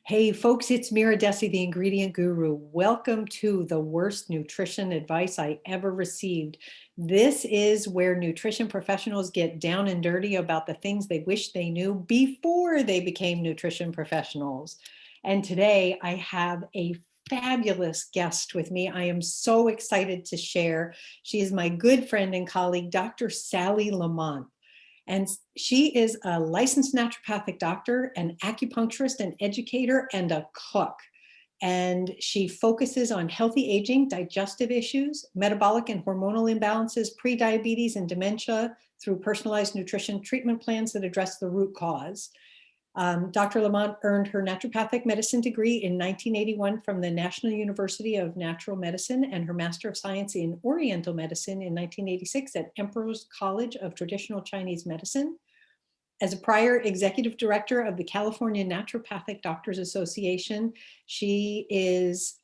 Hey folks, it's Mira Dessy, the ingredient guru. Welcome to the worst nutrition advice I ever received. This is where nutrition professionals get down and dirty about the things they wish they knew before they became nutrition professionals. And today I have a fabulous guest with me. I am so excited to share. She is my good friend and colleague, Dr. Sally LaMont. And she is a licensed naturopathic doctor, an acupuncturist, an educator, and a cook. And she focuses on healthy aging, digestive issues, metabolic and hormonal imbalances, prediabetes, and dementia through personalized nutrition treatment plans that address the root cause. Dr. LaMont earned her naturopathic medicine degree in 1981 from the National University of Natural Medicine and her Master of Science in Oriental Medicine in 1986 at Emperor's College of Traditional Chinese Medicine. As a prior executive director of the California Naturopathic Doctors Association, she is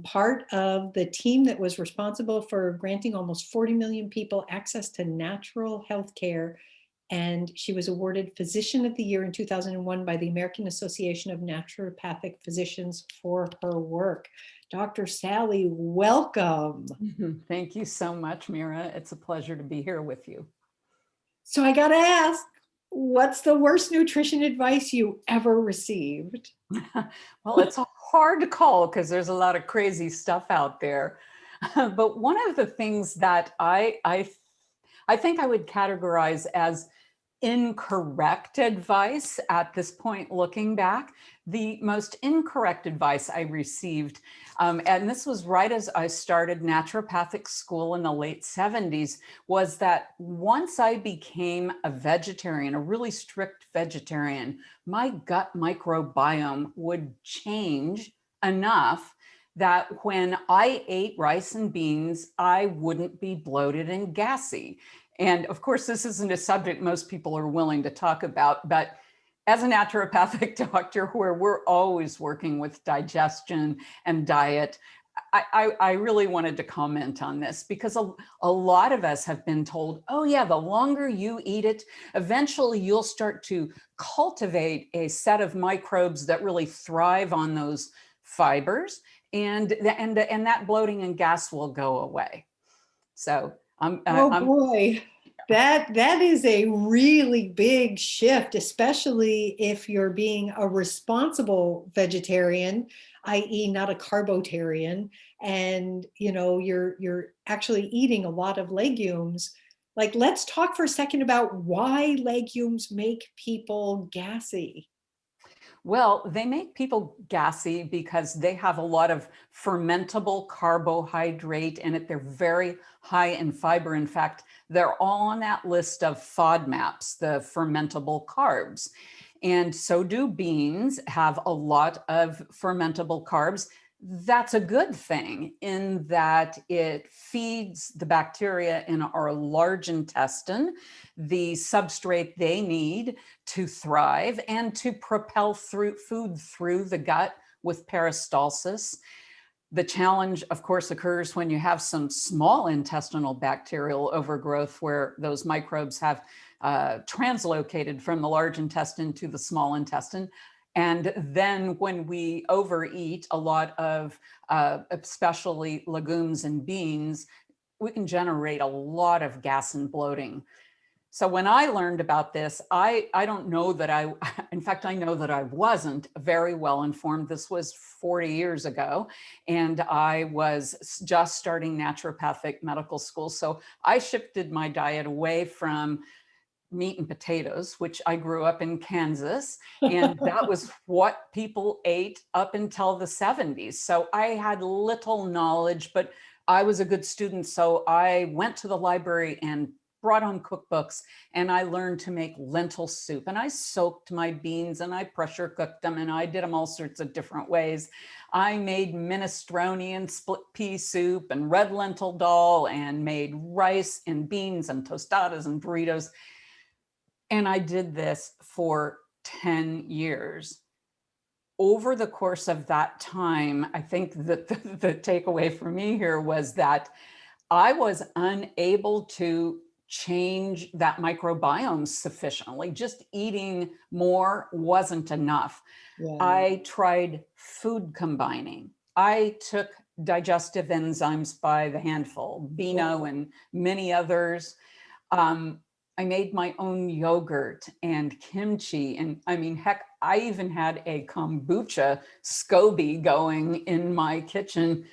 part of the team that was responsible for granting almost 40 million people access to natural health care, and she was awarded Physician of the Year in 2001 by the American Association of Naturopathic Physicians for her work. Dr. Sally, welcome. Thank you so much, Mira. It's a pleasure to be here with you. So I gotta ask, what's the worst nutrition advice you ever received? Well, it's a hard call because there's a lot of crazy stuff out there. But one of the things that I think I would categorize as incorrect advice at this point, looking back, the most incorrect advice I received, and this was right as I started naturopathic school in the late 70s, was that once I became a vegetarian, a really strict vegetarian, my gut microbiome would change enough that when I ate rice and beans, I wouldn't be bloated and gassy. And of course, this isn't a subject most people are willing to talk about, but as a naturopathic doctor, where we're always working with digestion and diet, I really wanted to comment on this because a lot of us have been told, oh yeah, the longer you eat it, eventually you'll start to cultivate a set of microbes that really thrive on those fibers, and that bloating and gas will go away. So Oh boy, that is a really big shift, especially if you're being a responsible vegetarian, i.e. not a carbotarian, and you're actually eating a lot of legumes. Like, let's talk for a second about why legumes make people gassy. Well, they make people gassy because they have a lot of fermentable carbohydrate in it. They're very high in fiber. In fact, they're all on that list of FODMAPs, the fermentable carbs. And so do beans have a lot of fermentable carbs. That's a good thing in that it feeds the bacteria in our large intestine the substrate they need to thrive and to propel through food through the gut with peristalsis. The challenge, of course, occurs when you have some small intestinal bacterial overgrowth where those microbes have translocated from the large intestine to the small intestine. And then when we overeat a lot of especially legumes and beans, we can generate a lot of gas and bloating. So when I learned about this, I don't know that in fact, I know that I wasn't very well informed. This was 40 years ago, and I was just starting naturopathic medical school. So I shifted my diet away from meat and potatoes, which I grew up in Kansas, and that was what people ate up until the 70s. So I had little knowledge, but I was a good student. So I went to the library and brought home cookbooks, and I learned to make lentil soup, and I soaked my beans and I pressure cooked them, and I did them all sorts of different ways. I made minestrone and split pea soup and red lentil dal and made rice and beans and tostadas and burritos. And I did this for 10 years. Over the course of that time, I think that the takeaway for me here was that I was unable to change that microbiome sufficiently. Just eating more wasn't enough. Yeah. I tried food combining. I took digestive enzymes by the handful, Beano Wow. and many others. Um, I made my own yogurt and kimchi. And I mean, heck, I even had a kombucha SCOBY going in my kitchen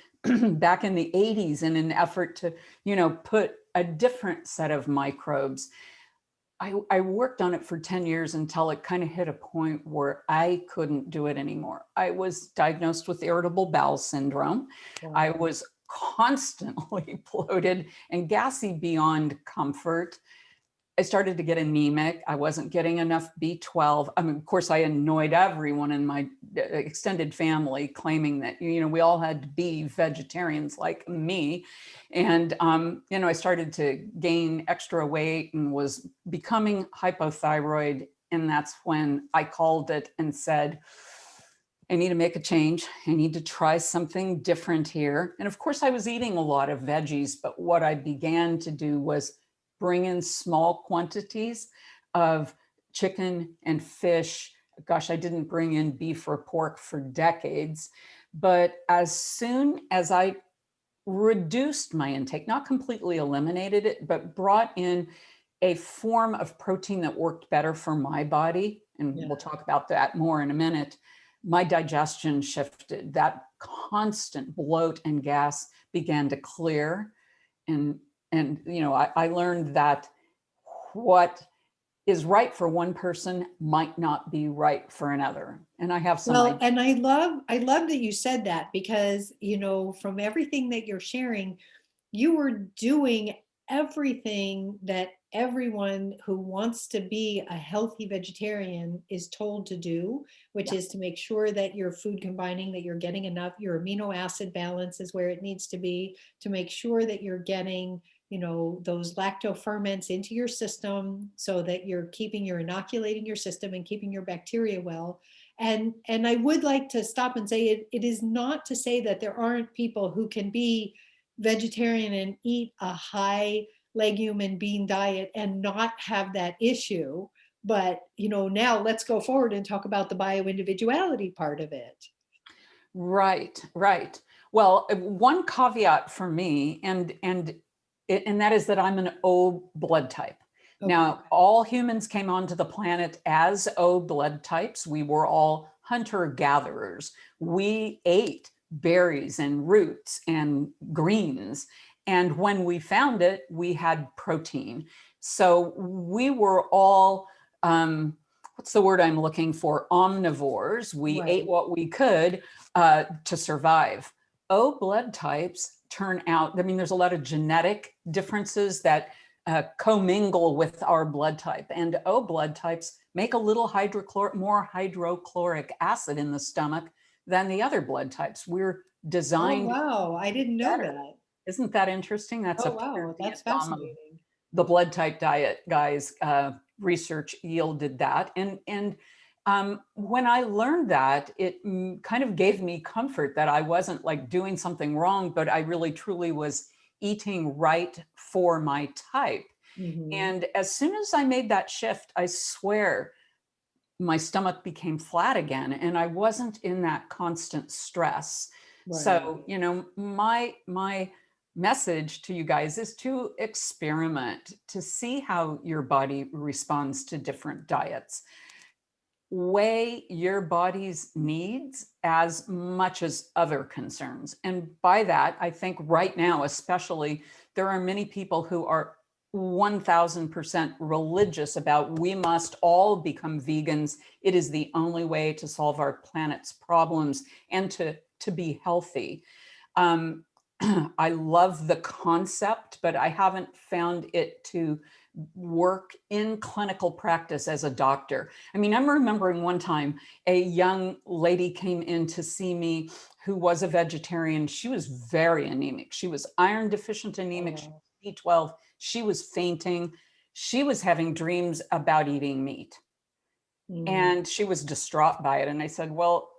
back in the 80s in an effort to, put a different set of microbes. I worked on it for 10 years until it kind of hit a point where I couldn't do it anymore. I was diagnosed with irritable bowel syndrome. I Wow. was constantly bloated and gassy beyond comfort. I started to get anemic. I wasn't getting enough B12. I mean, of course, I annoyed everyone in my extended family, claiming that, we all had to be vegetarians like me. And, I started to gain extra weight and was becoming hypothyroid. And that's when I called it and said, I need to make a change. I need to try something different here. And of course, I was eating a lot of veggies, but what I began to do was bring in small quantities of chicken and fish. Gosh, I didn't bring in beef or pork for decades. But as soon as I reduced my intake, not completely eliminated it, but brought in a form of protein that worked better for my body, and Yeah. we'll talk about that more in a minute, my digestion shifted. That constant bloat and gas began to clear. And I learned that what is right for one person might not be right for another. And I have some Well, ideas. and I love that you said that because, from everything that you're sharing, you were doing everything that everyone who wants to be a healthy vegetarian is told to do, which Yeah. is to make sure that you're food combining, that you're getting enough, your amino acid balance is where it needs to be, to make sure that you're getting, those lactoferments into your system so that you're inoculating your system and keeping your bacteria well. And I would like to stop and say it is not to say that there aren't people who can be vegetarian and eat a high legume and bean diet and not have that issue. But, now let's go forward and talk about the bio-individuality part of it. Right, right. Well, one caveat for me, and that is that I'm an O blood type. Okay. Now, all humans came onto the planet as O blood types. We were all hunter-gatherers. We ate berries and roots and greens. And when we found it, we had protein. So we were all, what's the word I'm looking for? Omnivores. We ate Right. what we could to survive. O blood types turn out, I mean, there's a lot of genetic differences that commingle with our blood type. And O blood types make a little more hydrochloric acid in the stomach than the other blood types. We're Oh, designed wow. I didn't know better. that. Isn't that interesting? That's Oh, a Peter wow. That's Vietnam of fascinating. the blood type diet guys. Research yielded that. And when I learned that, it kind of gave me comfort that I wasn't like doing something wrong, but I really truly was eating right for my type. Hmm. And as soon as I made that shift, I swear my stomach became flat again and I wasn't in that constant stress. Right. So, my message to you guys is to experiment, to see how your body responds to different diets. Weigh your body's needs as much as other concerns. And by that, I think right now, especially, there are many people who are 1000% religious about we must all become vegans. It is the only way to solve our planet's problems and to be healthy. Um, I love the concept, but I haven't found it to work in clinical practice as a doctor. I mean, I'm remembering one time a young lady came in to see me who was a vegetarian. She was very anemic. She was iron deficient anemic, she Oh, was B12, she was fainting, she was having dreams about eating meat. mm, And she was distraught by it. And I said, well,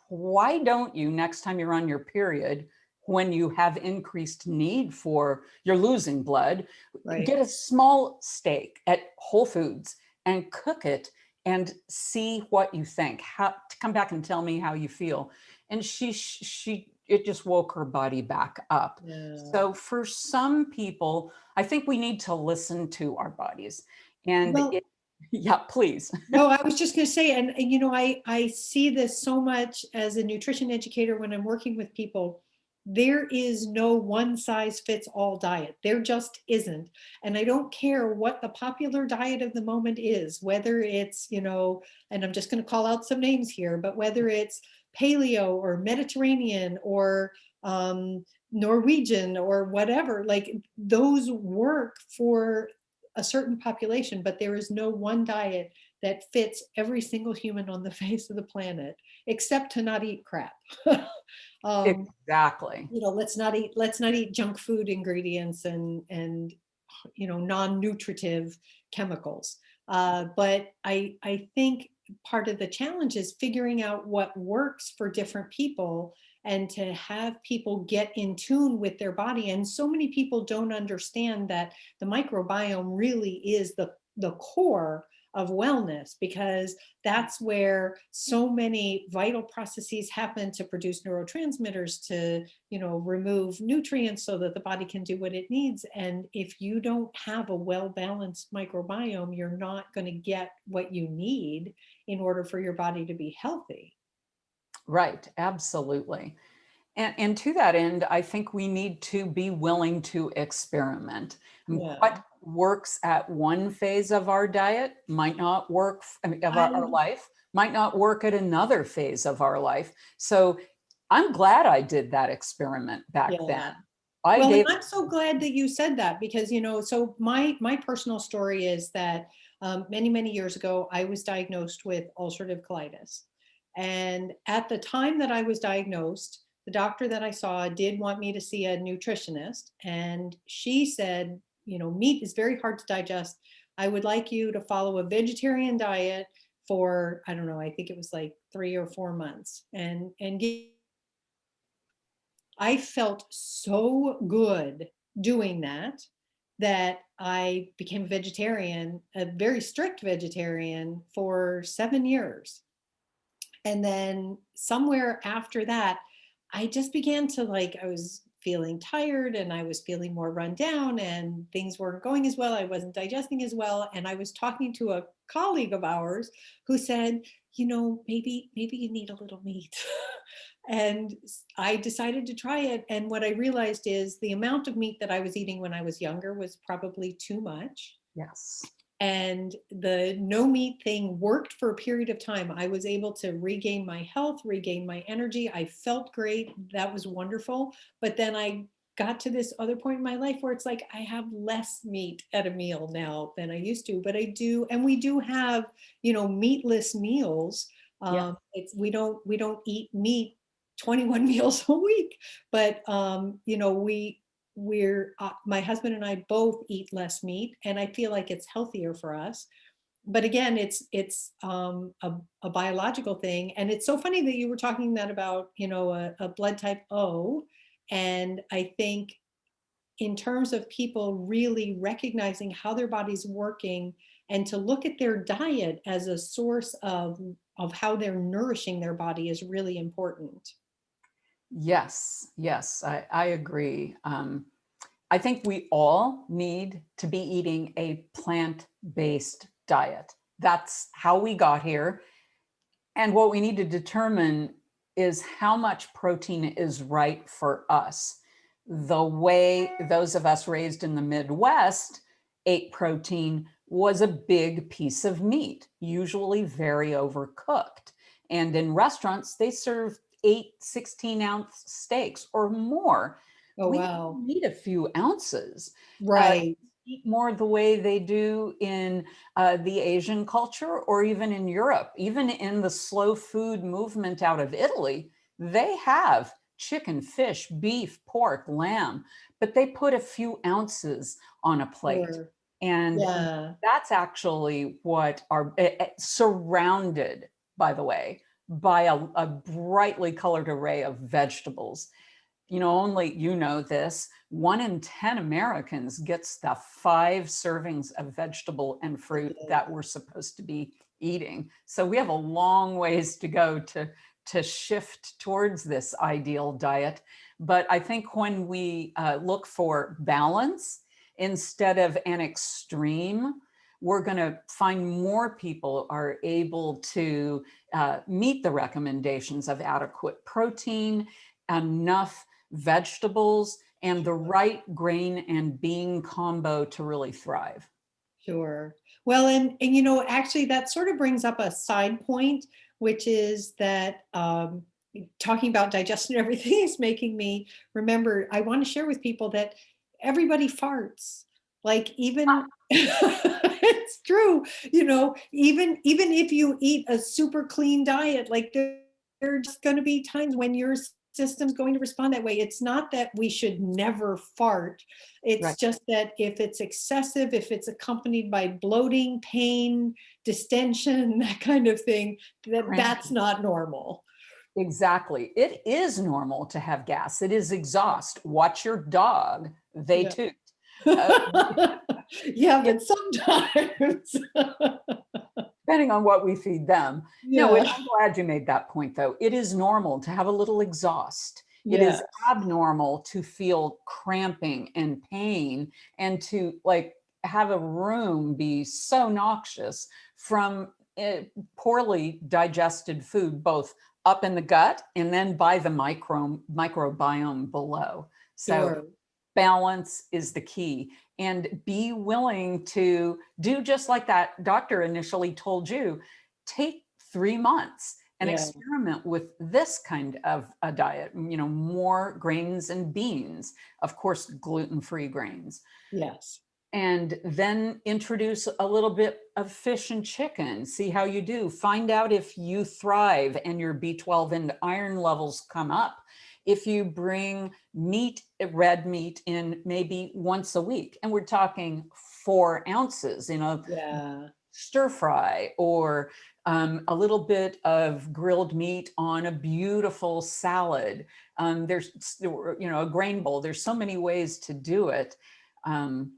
why don't you, next time you're on your period, when you have increased need for, you're losing blood, Right. get a small steak at Whole Foods and cook it and see what you think. Come back and tell me how you feel. And it just woke her body back up. Yeah. So for some people, I think we need to listen to our bodies. And Well, yeah, please. no, I was just going to say, and you know, I see this so much as a nutrition educator when I'm working with people. There is no one size fits all diet. There just isn't. And I don't care what the popular diet of the moment is, whether it's, you know, and I'm just going to call out some names here, but whether it's paleo or Mediterranean or Norwegian or whatever, like those work for a certain population, but there is no one diet that fits every single human on the face of the planet, except to not eat crap. Exactly. You know, let's not eat junk food ingredients and you know, non-nutritive chemicals. But I think part of the challenge is figuring out what works for different people and to have people get in tune with their body. And so many people don't understand that the microbiome really is the core of wellness, because that's where so many vital processes happen to produce neurotransmitters, to, you know, remove nutrients so that the body can do what it needs. And if you don't have a well-balanced microbiome, you're not going to get what you need in order for your body to be healthy. Right, absolutely. And to that end, I think we need to be willing to experiment. And Yeah. what works at one phase of our diet might not work, I mean, of our I, life, might not work at another phase of our life. So I'm glad I did that experiment back then. yeah. I Well, and gave, I'm so glad that you said that, because, you know, so my personal story is that many years ago, I was diagnosed with ulcerative colitis. And at the time that I was diagnosed, the doctor that I saw did want me to see a nutritionist. And she said, you know, meat is very hard to digest. I would like you to follow a vegetarian diet for, I don't know, I think it was like 3 or 4 months, and I felt so good doing that that I became a vegetarian, a very strict vegetarian for 7 years. And then somewhere after that, I just began to, like, I was feeling tired and I was feeling more run down and things weren't going as well. I wasn't digesting as well. And I was talking to a colleague of ours who said, you know, maybe you need a little meat. And I decided to try it. And what I realized is the amount of meat that I was eating when I was younger was probably too much. yes, And the no meat thing worked for a period of time. I was able to regain my health, regain my energy. I felt great. That was wonderful. But then I got to this other point in my life where it's like I have less meat at a meal now than I used to. But I do, and we do have, you know, meatless meals. yeah, It's we don't eat meat 21 meals a week, but you know, we're my husband and I both eat less meat, and I feel like it's healthier for us. But again, it's a biological thing, and it's so funny that you were talking that about, you know, a blood type O. And I think in terms of people really recognizing how their body's working and to look at their diet as a source of how they're nourishing their body is really important. yes, I agree. I think we all need to be eating a plant-based diet. That's how we got here. And what we need to determine is how much protein is right for us. The way those of us raised in the Midwest ate protein was a big piece of meat, usually very overcooked. And in restaurants, they serve 8 16-ounce steaks or more. Oh, We wow. need a few ounces. Uh, Right. Eat more the way they do in the Asian culture, or even in Europe, even in the slow food movement out of Italy, they have chicken, fish, beef, pork, lamb, but they put a few ounces on a plate. Sure. And Yeah. that's actually what are surrounded, by the way, by a brightly colored array of vegetables. only you know this, 1 in 10 Americans gets the 5 servings of vegetable and fruit that we're supposed to be eating. So we have a long ways to go to shift towards this ideal diet. But I think when we look for balance instead of an extreme, we're going to find more people are able to meet the recommendations of adequate protein, enough vegetables, and the right grain and bean combo to really thrive. Sure. Well, and actually that sort of brings up a side point, which is that talking about digestion and everything is making me remember, I want to share with people that everybody farts. Like even it's true, even if you eat a super clean diet, like there's just going to be times when your system's going to respond that way. It's not that we should never fart. It's Right. just that if it's excessive, if it's accompanied by bloating, pain, distension, that kind of thing, that's not normal. Exactly. It is normal to have gas. It is exhaust. Watch your dog. They Yeah. toot. Yeah, Yeah, but sometimes. depending on what we feed them. No, Yeah. I'm glad you made that point, though. It is normal to have a little exhaust. It Yeah. is abnormal to feel cramping and pain and to like have a room be so noxious from poorly digested food, both up in the gut and then by the microbiome below. So Sure. balance is the key, and be willing to do just like that doctor initially told you. Take 3 months and Yeah. experiment with this kind of a diet, more grains and beans, of course gluten-free grains, Yes. and then introduce a little bit of fish and chicken. See how you do. Find out if you thrive and your B12 and iron levels come up. If you bring meat, red meat, in maybe once a week, and we're talking 4 ounces, Yeah. stir fry, or a little bit of grilled meat on a beautiful salad. There's, a grain bowl. There's so many ways to do it. And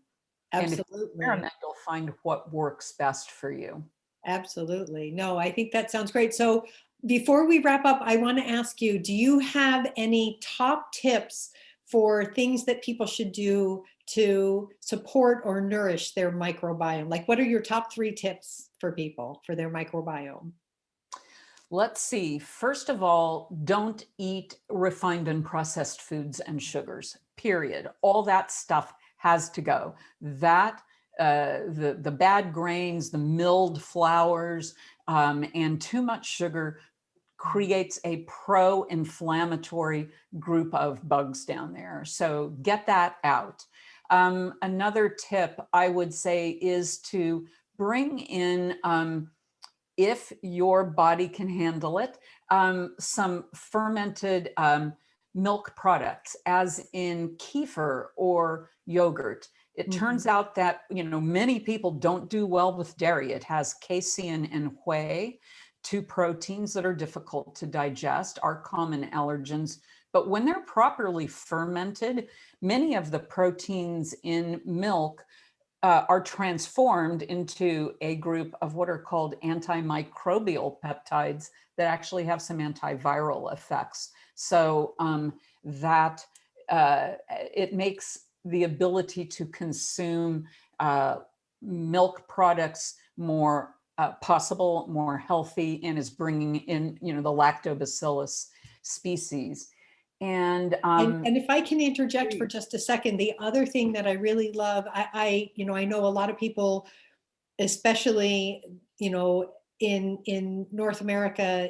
if you Absolutely. experiment, you'll find what works best for you. Absolutely. No, I think that sounds great. So before we wrap up, I want to ask you, do you have any top tips for things that people should do to support or nourish their microbiome? Like, what are your top 3 tips for people for their microbiome? Let's see. First of all, don't eat refined and processed foods and sugars, period. All that stuff has to go. That, the bad grains, the milled flours, and too much sugar creates a pro-inflammatory group of bugs down there. So get that out. Another tip I would say is to bring in, if your body can handle it, some fermented milk products, as in kefir or yogurt. It turns out that many people don't do well with dairy. It has casein and whey, 2 proteins that are difficult to digest, are common allergens. But when they're properly fermented, many of the proteins in milk are transformed into a group of what are called antimicrobial peptides that actually have some antiviral effects. So that it makes the ability to consume milk products more possible, more healthy, and is bringing in, the lactobacillus species. And And if I can interject for just a second, the other thing that I really love, I know a lot of people, especially, in North America,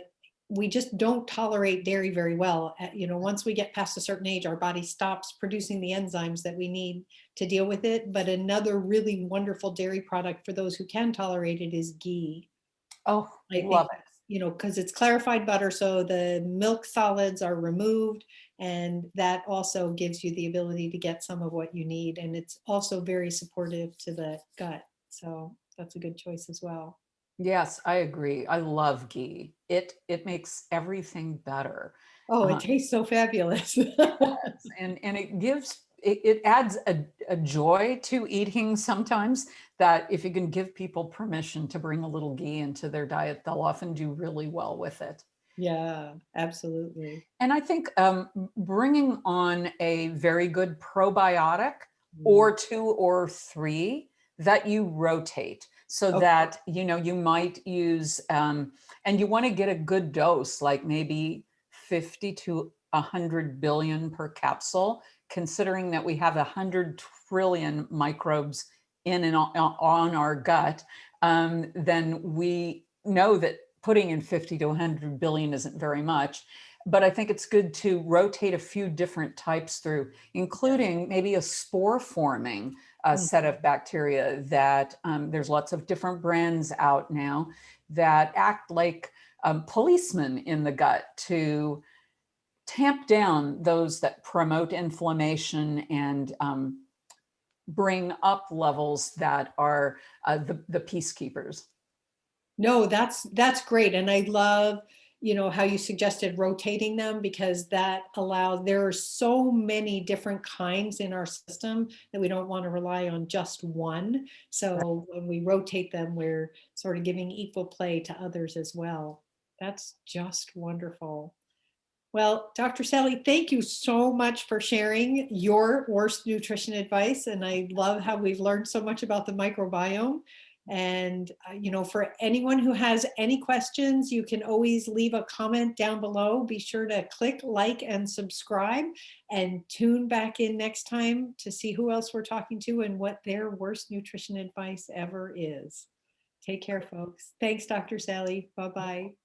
we just don't tolerate dairy very well. Once we get past a certain age, our body stops producing the enzymes that we need to deal with it. But another really wonderful dairy product for those who can tolerate it is ghee. oh, I love think, it. because it's clarified butter, so the milk solids are removed, and that also gives you the ability to get some of what you need. And it's also very supportive to the gut. So that's a good choice as well. Yes, I agree. I love ghee. It makes everything better. Oh, it Uh, tastes so fabulous. and it gives it adds a joy to eating sometimes, that if you can give people permission to bring a little ghee into their diet, they'll often do really well with it. Yeah, absolutely. And I think bringing on a very good probiotic, Mm. or two or three, that you rotate, so Okay. that, you might use, and you want to get a good dose, like maybe 50 to 100 billion per capsule, considering that we have 100 trillion microbes in and on our gut. Then we know that putting in 50 to 100 billion isn't very much, but I think it's good to rotate a few different types through, including maybe a spore forming Mm. set of bacteria that, there's lots of different brands out now that act like policemen in the gut to tamp down those that promote inflammation, and bring up levels that are the peacekeepers. No, that's great. And I love, how you suggested rotating them because that allows, there are so many different kinds in our system that we don't want to rely on just one. So when we rotate them, we're sort of giving equal play to others as well. That's just wonderful. Well, Dr. Sally, thank you so much for sharing your worst nutrition advice. And I love how we've learned so much about the microbiome. And, for anyone who has any questions, you can always leave a comment down below. Be sure to click like and subscribe, and tune back in next time to see who else we're talking to and what their worst nutrition advice ever is. Take care, folks. Thanks, Dr. Sally. Bye bye.